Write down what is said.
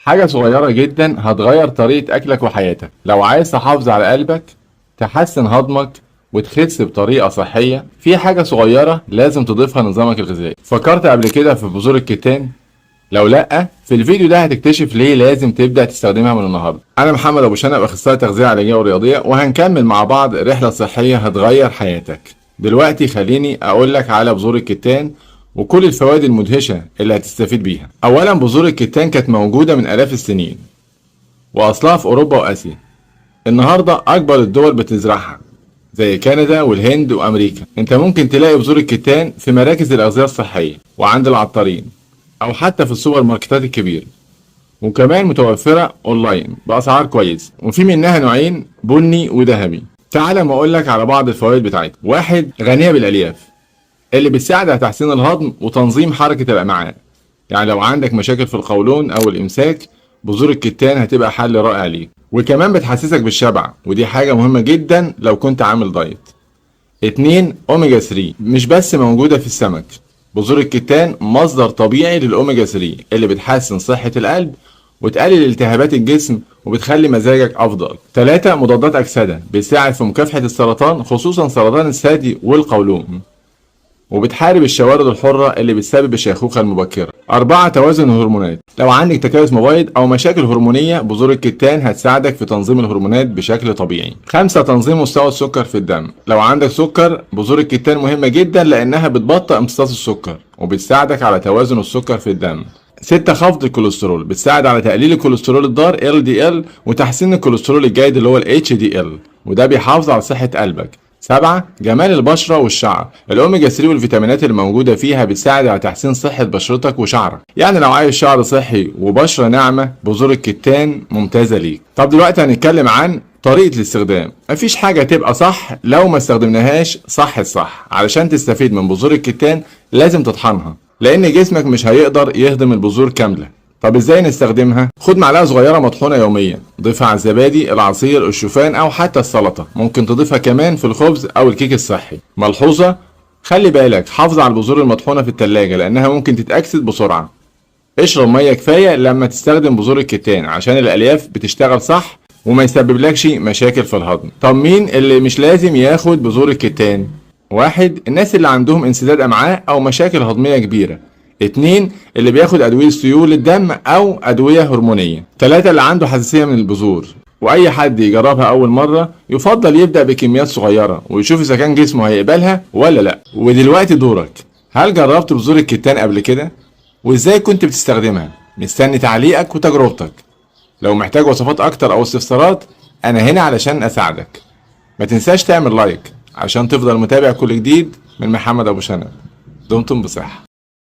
حاجة صغيرة جدا هتغير طريقة أكلك وحياتك. لو عايز تحافظ على قلبك، تحسن هضمك، وتخس بطريقة صحية، في حاجة صغيرة لازم تضيفها لنظامك الغذائي. فكرت قبل كده في بذور الكتان؟ لو لأ، في الفيديو ده هتكتشف ليه لازم تبدأ تستخدمها من النهاردة. أنا محمد أبو شنب، أخصائي تغذية علاجية ورياضية، وهنكمل مع بعض رحلة صحية هتغير حياتك. دلوقتي خليني أقولك على بذور الكتان وكل الفوائد المدهشة اللي هتستفيد بيها. أولا، بذور الكتان كانت موجودة من آلاف السنين وأصلها في أوروبا وآسيا. النهاردة أكبر الدول بتزرعها زي كندا والهند وأمريكا. أنت ممكن تلاقي بذور الكتان في مراكز الأغذية الصحية وعند العطارين أو حتى في السوبر ماركتات الكبيرة، وكمان متوفرة أونلاين بأسعار كويس، وفي منها نوعين، بني وذهبي. تعال ما أقولك على بعض الفوائد بتاعتها. واحد، غنية بالألياف اللي بتساعد على تحسين الهضم وتنظيم حركة الأمعاء. يعني لو عندك مشاكل في القولون أو الإمساك، بذور الكتان هتبقى حل رائع ليك. وكمان بتحسسك بالشبع، ودي حاجة مهمة جدا لو كنت عامل دايت. اتنين، أوميجا 3 مش بس موجودة في السمك. بذور الكتان مصدر طبيعي للأوميجا 3 اللي بتحسن صحة القلب وتقلل التهابات الجسم وبتخلي مزاجك أفضل. تلاتة، مضادات أكسدة بتساعد في مكافحة السرطان، خصوصا سرطان الثدي والقولون، وبتحارب الشوارد الحرة اللي بتسبب الشيخوخة المبكرة. أربعة، توازن الهرمونات. لو عندك تكيس مبيض أو مشاكل هرمونية، بذور الكتان هتساعدك في تنظيم الهرمونات بشكل طبيعي. خمسة، تنظيم مستوى السكر في الدم. لو عندك سكر، بذور الكتان مهمة جدا لأنها بتبطئ امتصاص السكر وبتساعدك على توازن السكر في الدم. ستة، خفض الكوليسترول. بتساعد على تقليل الكوليسترول الضار LDL وتحسين الكوليسترول الجيد اللي هو HDL، وده بيحافظ على صحة قلبك. سبعة، جمال البشرة والشعر. الأوميجا 3 والفيتامينات اللي موجودة فيها بتساعد على تحسين صحة بشرتك وشعرك. يعني لو عايز شعر صحي وبشرة ناعمة، بذور الكتان ممتازة ليك. طب دلوقتي هنتكلم عن طريقة الاستخدام. مفيش حاجة تبقى صح لو ما استخدمناهاش صح. علشان تستفيد من بذور الكتان لازم تطحنها، لأن جسمك مش هيقدر يهضم البذور كاملة. طب ازاي نستخدمها؟ خد معلقه صغيره مطحونه يوميا، ضيفها على الزبادي، العصير، الشوفان او حتى السلطه. ممكن تضيفها كمان في الخبز او الكيك الصحي. ملحوظه، خلي بالك حافظ على البذور المطحونه في التلاجة لانها ممكن تتاكسد بسرعه. اشرب ميه كفايه لما تستخدم بذور الكتان عشان الالياف بتشتغل صح وما يسببلكش مشاكل في الهضم. طب مين اللي مش لازم ياخد بذور الكتان؟ واحد، الناس اللي عندهم انسداد امعاء او مشاكل هضميه كبيره. اتنين، اللي بياخد ادوية سيول للدم او ادوية هرمونية. تلاتة، اللي عنده حساسية من البذور. واي حد يجربها اول مرة يفضل يبدأ بكميات صغيرة ويشوف اذا كان جسمه هيقبلها ولا لا. ودلوقتي دورك، هل جربت بذور الكتان قبل كده؟ وازاي كنت بتستخدمها؟ مستني تعليقك وتجربتك. لو محتاج وصفات اكتر او استفسارات، انا هنا علشان اساعدك. ما تنساش تعمل لايك عشان تفضل متابع كل جديد من محمد ابو شنب. دمتم بصحة.